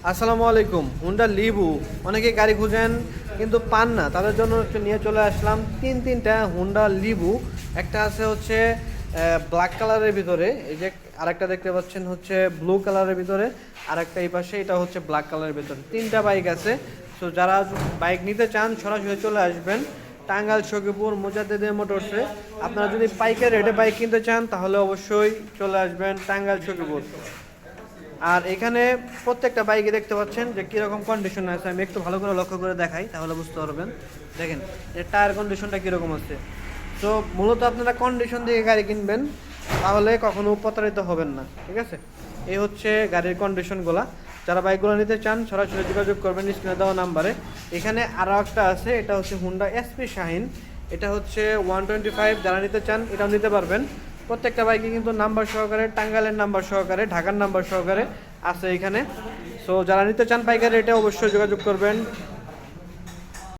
আসসালামু আলাইকুম। হুন্ডা লিবু অনেকে গাড়ি খুঁজেন কিন্তু পান না, তাদের জন্য হচ্ছে নিয়ে চলে আসলাম তিনটা হুন্ডা লিবু। একটা আছে হচ্ছে ব্ল্যাক কালারের ভিতরে, এই যে আরেকটা দেখতে পাচ্ছেন হচ্ছে ব্লু কালারের ভিতরে, আরেকটা এই পাশে এটা হচ্ছে ব্ল্যাক কালারের ভিতরে। তিনটা বাইক আছে। সো যারা বাইক নিতে চান সরাসরি চলে আসবেন টাঙ্গাইল সখীপুর মোজাদ্দেদের মোটরসে। আপনারা যদি পাইকারি রেটে বাইক কিনতে চান তাহলে অবশ্যই চলে আসবেন টাঙ্গাইল সখীপুর। আর এখানে প্রত্যেকটা বাইকে দেখতে পাচ্ছেন যে কীরকম কন্ডিশন আছে, আমি একটু ভালো করে লক্ষ্য করে দেখাই তাহলে বুঝতে পারবেন। দেখেন যে টায়ার কন্ডিশনটা কীরকম আছে। তো মূলত আপনারা কন্ডিশন দিয়ে গাড়ি কিনবেন, তাহলে কখনো প্রতারিত হবেন না, ঠিক আছে। এই হচ্ছে গাড়ির কন্ডিশনগুলো। যারা বাইকগুলো নিতে চান সরাসরি যোগাযোগ করবেন স্ক্রিনে দেওয়া নাম্বারে। এখানে আরও একটা আছে, এটা হচ্ছে হুন্ডা এসপি শাহিন। এটা হচ্ছে 125, যারা নিতে চান এটাও নিতে পারবেন। প্রত্যেকটা বাইকে কিন্তু নাম্বার সহকারে, টাঙ্গাইলের নাম্বার সহকারে, ঢাকার নাম্বার সহকারে আছে এখানে। সো যারা নিতে চান পাইকারি রেটে অবশ্যই যোগাযোগ করবেন